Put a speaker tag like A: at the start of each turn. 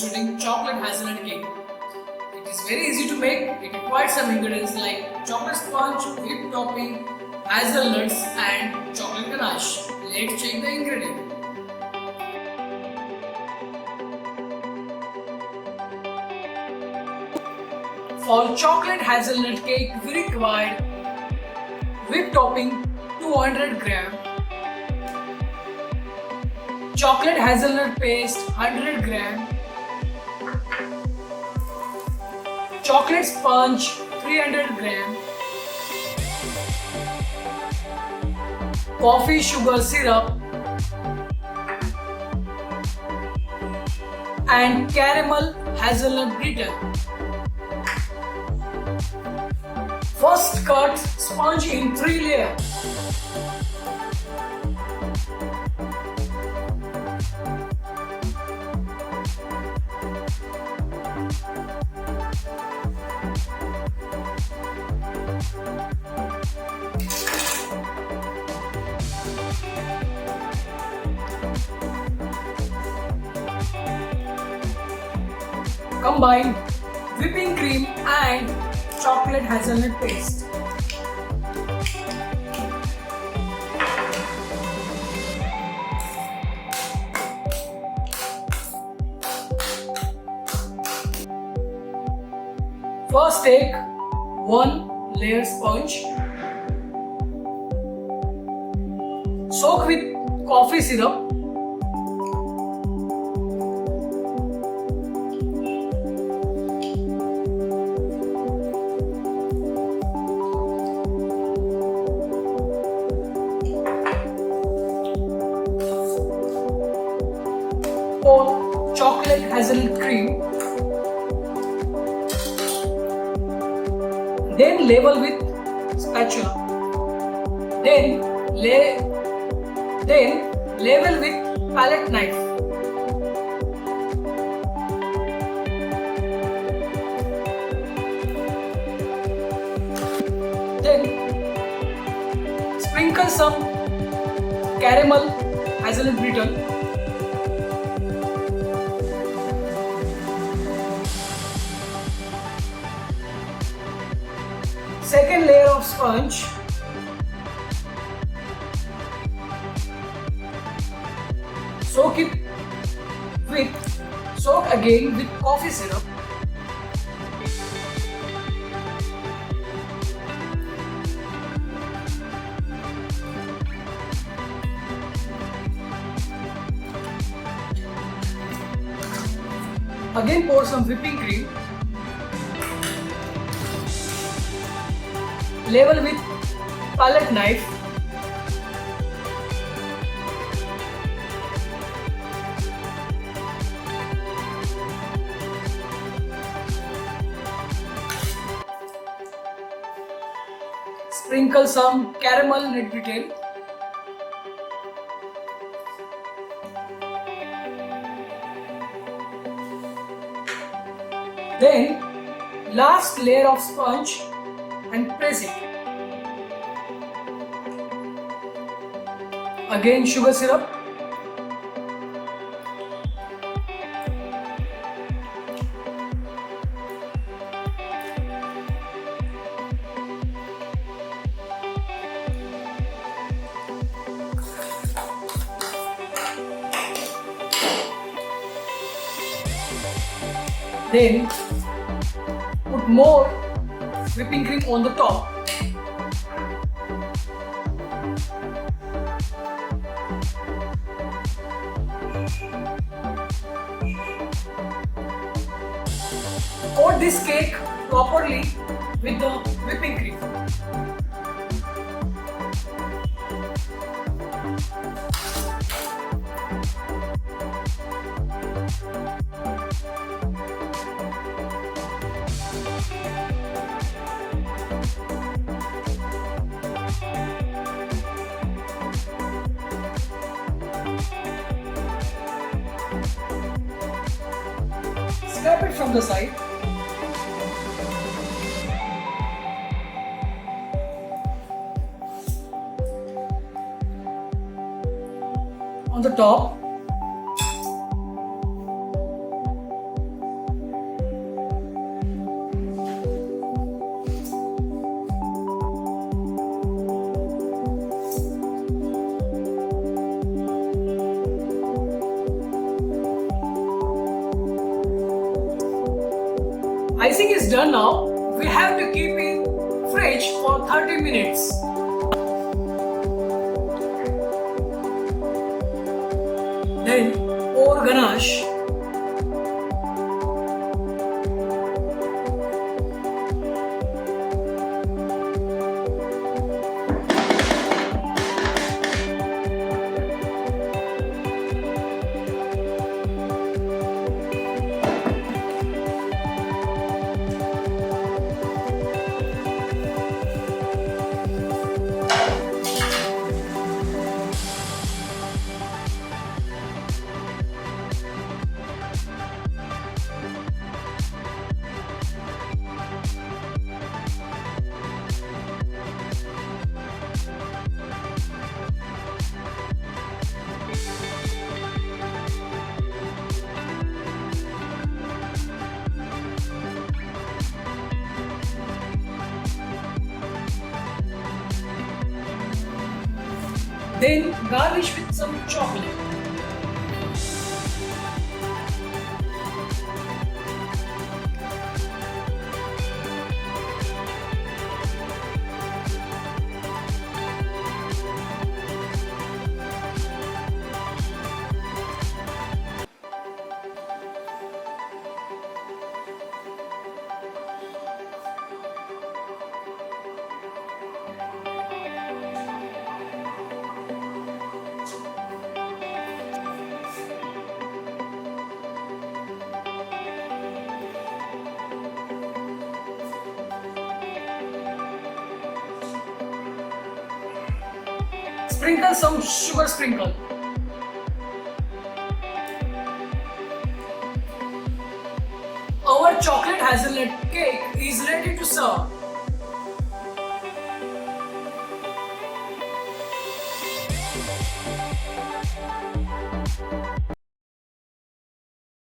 A: demonstrating chocolate hazelnut cake. It is very easy to make. It requires some ingredients like chocolate sponge, whipped topping, hazelnuts and chocolate ganache. Let's check the ingredients. For chocolate hazelnut cake, we require whipped topping 200 gram, chocolate hazelnut paste 100 gram, chocolate sponge 300 gram, coffee sugar syrup and caramel hazelnut brittle. First cut sponge in 3 layers. Combine whipping cream and chocolate hazelnut paste. First take 1 layer sponge, soak with coffee syrup. Pour chocolate hazelnut cream, then level with spatula, then level with palette knife. Then sprinkle some caramel hazelnut brittle. Second layer of sponge. Soak again with coffee syrup. Again pour some whipping cream. Level with palette knife. Sprinkle some caramel nut brittle. Then last layer of sponge and press it. Again sugar syrup. Then put more whipping cream on the top. Coat this cake properly with the whipping cream. Scrape it from the side. On the top, Icing is done now. We have to keep in fridge for 30 minutes. Then pour ganache. Then garnish with some chocolate. Sprinkle some sugar sprinkle. Our chocolate hazelnut cake is ready to serve.